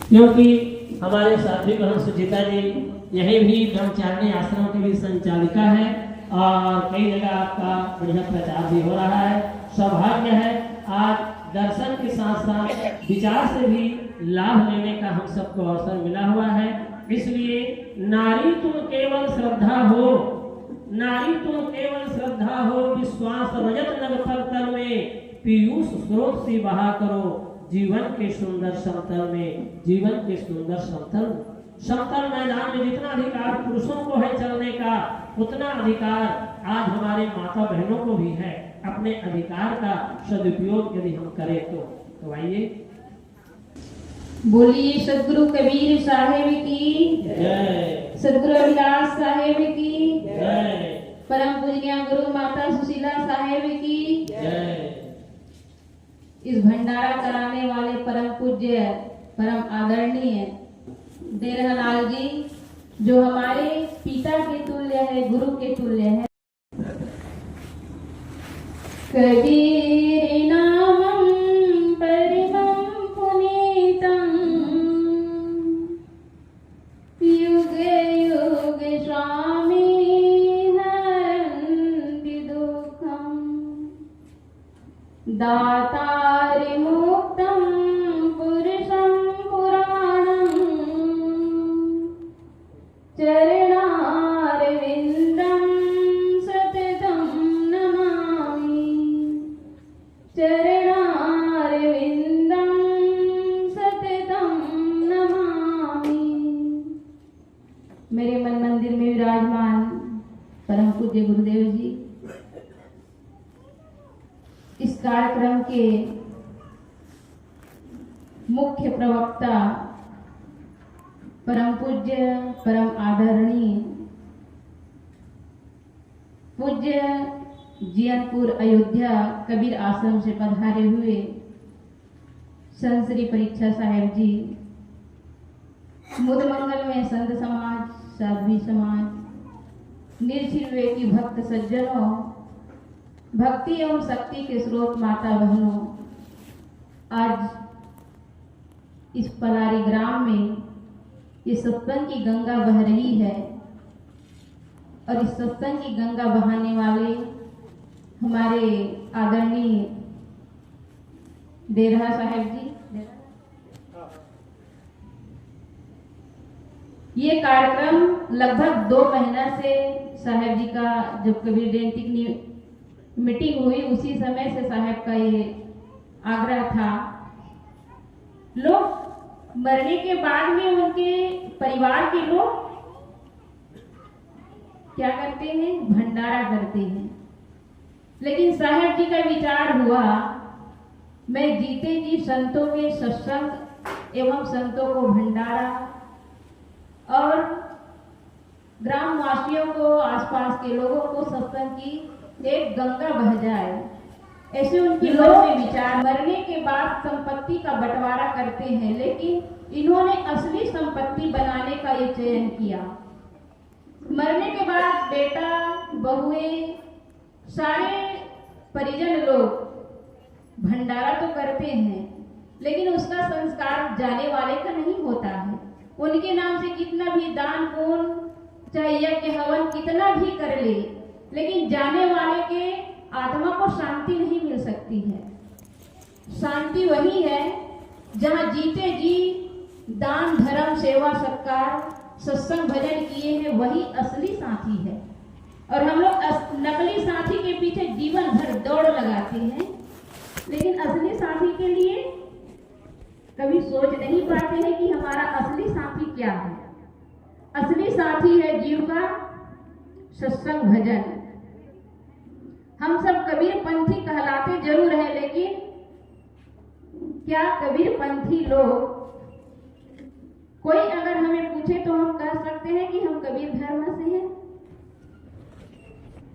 क्योंकि हमारे साथी बहन सुचिता जी यही भी ब्रह्मचारिणी आश्रम की भी संचालिका है और कई जगह आपका बढ़िया प्रचार भी हो रहा है। सौभाग्य है आज दर्शन के साथ साथ विचार से भी लाभ लेने का हम सबको अवसर मिला हुआ है। इसलिए नारी तुम केवल श्रद्धा हो, नारी तुम केवल श्रद्धा हो, विश्वास रजत नभ तल में पीयूष स्रोत से बहा करो, जीवन के सुंदर समतल में, जीवन के सुंदर समतल मैदान में जितना अधिकार पुरुषों को है चलने का, उतना अधिकार आज हमारे माता बहनों को भी है। अपने अधिकार का सदुपयोग यदि हम करें तो आइए बोलिए सदगुरु कबीर साहेब की जय, सदगुरु अविनाश साहेब की जय, परम पूजनीय गुरु माता सुशीला साहेब की जय। इस भंडारा कराने वाले परम पूज्य परम आदरणीय देरहा लाल जी जो हमारे पिता के तुल्य है, गुरु के तुल्य है। कबीर नामं परमं पुनीतं युगे युगे स्वामी हरन्ति दुःखं दातारि मुक्तं पुरुषं पुराणं चरणारविन्दं सततं नमामि, चरणारविन्दं सततं नमामि। मेरे मन मंदिर में विराजमान परम पूज्य गुरुदेव जी, इस कार्यक्रम के मुख्य प्रवक्ता परम पूज्य परम आदरणीय पूज्य जियनपुर अयोध्या कबीर आश्रम से पधारे हुए संत श्री परीक्षा साहेब जी, मुद मंगल में संत समाज, साध्वी समाज, निर्छिल की भक्त सज्जनों, भक्ति एवं शक्ति के स्रोत माता बहनों, आज इस पलारी ग्राम में ये सत्संग की गंगा बह रही है और इस सत्संग की गंगा बहाने वाले हमारे आदरणीय देरहा साहेब जी, ये कार्यक्रम लगभग 2 महीना से साहेब जी का जब कबीर जयंती की मीटिंग हुई उसी समय से साहेब का ये आग्रह था। लोग मरने के बाद में उनके परिवार के लोग क्या करते हैं, भंडारा करते हैं, लेकिन साहेब जी का विचार हुआ मैं जीते जी संतों के सत्संग एवं संतों को भंडारा और ग्रामवासियों को, आसपास के लोगों को सत्संग की एक गंगा बह जाए, ऐसे उनके मन में विचार। मरने के बाद संपत्ति का बंटवारा करते हैं, लेकिन इन्होंने असली संपत्ति बनाने का ये चयन किया। मरने के बाद बेटा, बहुएं, सारे परिजन लोग भंडारा तो करते हैं, लेकिन उसका संस्कार जाने वाले का नहीं होता है। उनके नाम से कितना भी दान पुण्य, चाहे यज्ञ हवन कितना भी कर ले, लेकिन जाने वाले के आत्मा को शांति नहीं मिल सकती है। शांति वही है जहाँ जीते जी दान धर्म सेवा सत्कार सत्संग भजन किए हैं, वही असली साथी है। और हम लोग नकली साथी के पीछे जीवन भर दौड़ लगाते हैं, लेकिन असली साथी के लिए कभी सोच नहीं पाते हैं कि हमारा असली साथी क्या है। असली साथी है जीव का सत्संग भजन। हम सब कबीर पंथी कहलाते जरूर है, लेकिन क्या कबीर पंथी लोग, कोई अगर हमें पूछे तो हम कह सकते हैं कि हम कबीर धर्म से हैं।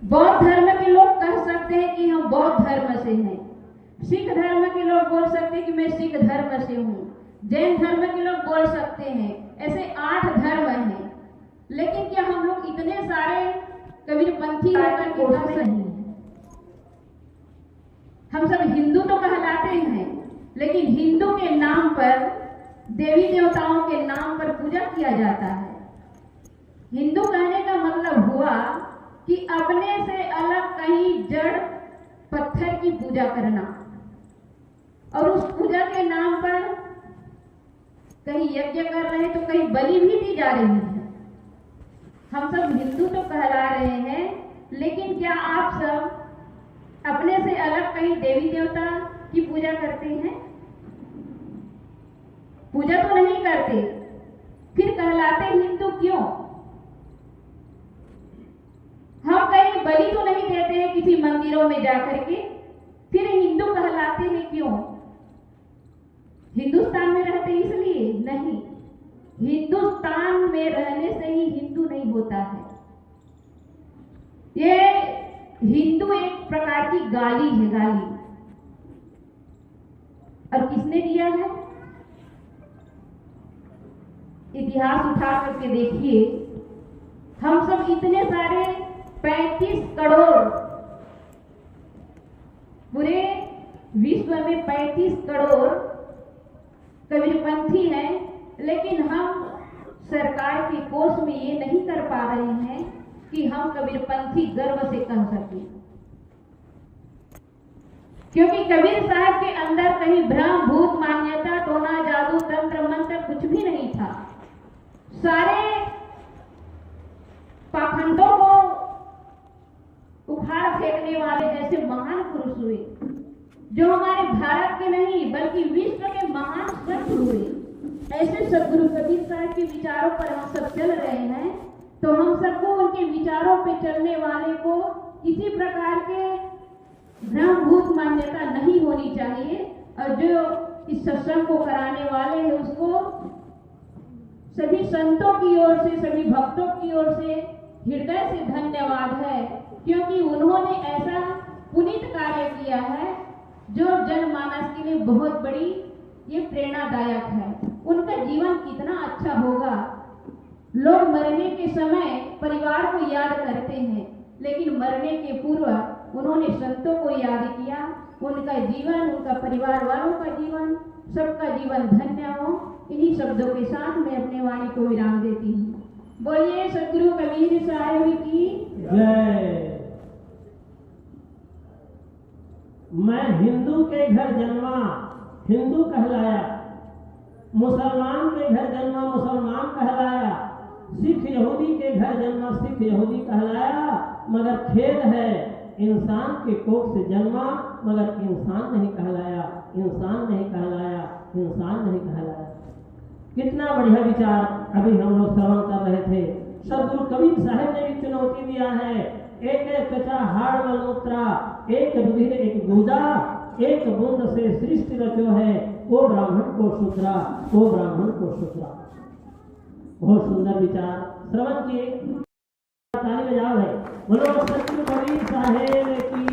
बौद्ध धर्म के लोग कह सकते हैं कि हम बौद्ध धर्म से हैं। सिख धर्म के लोग बोल सकते हैं कि मैं सिख धर्म से हूँ। जैन धर्म के लोग बोल सकते हैं। ऐसे 8 धर्म हैं, लेकिन क्या हम लोग इतने सारे कबीर पंथी होकर के नहीं है? हम सब हिंदू तो कहलाते हैं, लेकिन हिंदू के नाम पर देवी देवताओं के नाम पर पूजा किया जाता है। हिंदू कहने का मतलब हुआ कि अपने से अलग कहीं जड़ पत्थर की पूजा करना, और उस पूजा के नाम पर कहीं यज्ञ कर रहे हैं तो कहीं बलि भी दी जा रही है। हम सब हिंदू तो कहला रहे हैं, लेकिन क्या आप सब अपने से अलग कहीं देवी देवता की पूजा करते हैं? पूजा तो नहीं करते, फिर कहलाते हिंदू क्यों? हम कहीं बलि तो नहीं देते हैं किसी मंदिरों में जाकर के, फिर हिंदू कहलाते हैं क्यों? हिंदुस्तान में रहते इसलिए नहीं, हिंदुस्तान में रहने से ही हिंदू नहीं होता है। ये हिंदू एक प्रकार की गाली है, गाली। और किसने दिया है? इतिहास उठा करके देखिए, हम सब इतने सारे 35 करोड़, पूरे विश्व में 35 करोड़ कबीरपंथी हैं, लेकिन हम सरकार के कोष में ये नहीं कर पा रहे हैं कि हम कबीरपंथी गर्व से कह सकें, क्योंकि कबीर साहब के अंदर कहीं भ्रम, भूत, मान्यता, टोना, जादू, तंत्र, मंत्र कुछ भी नहीं था। सारे पाखंडों को उखाड़ फेंकने वाले ऐसे महान पुरुष हुए, जो हमारे भारत के नहीं बल्कि विश्व के महान संत हुए। ऐसे सदगुरु कबीर साहब के विचारों पर हम सब चल रहे हैं, तो हम सबको उनके विचारों पे चलने वाले को किसी प्रकार के भ्रम, भूत, मान्यता नहीं होनी चाहिए। और जो इस सत्संग को कराने वाले हैं, उसको सभी संतों की ओर से, सभी भक्तों की ओर से हृदय से धन्यवाद है, क्योंकि उन्होंने ऐसा पुनीत कार्य किया है जो जनमानस के लिए बहुत बड़ी ये प्रेरणादायक है। उनका जीवन कितना अच्छा होगा। लोग मरने के समय परिवार को याद करते हैं, लेकिन मरने के पूर्व उन्होंने संतों को याद किया। उनका जीवन, उनका परिवार वालों का जीवन, सबका जीवन धन्य हो। इन्हीं शब्दों के साथ मैं अपने वाणी को विराम देती हूँ। बोलिए सदगुरु कबीर साहिब की जय। मैं हिंदू के घर जन्मा, हिंदू कहलाया, मुसलमान के घर जन्मा, मुसलमान कहलाया, सिख यहूदी के घर जन्मा, सिख यहूदी कहलाया। मगर खेद है, इंसान के कोख से जन्मा मगर इंसान नहीं कहलाया, इंसान नहीं कहलाया, इंसान नहीं कहलाया। कितना बढ़िया विचार अभी हम लोग श्रवण कर रहे थे। सदगुरु कबीर साहब ने भी चुनौती दिया है, एक त्वचा हाड़ मलमूत्रा, एक रुधिर एक गुदा, एक बूंद से सृष्टि रचो है, वो ब्राह्मण को शूद्रा, वो ब्राह्मण को शूद्रा। बहुत सुंदर विचार श्रवण किए, ताली बजाओ है। बोलो सदगुरु कबीर साहेब की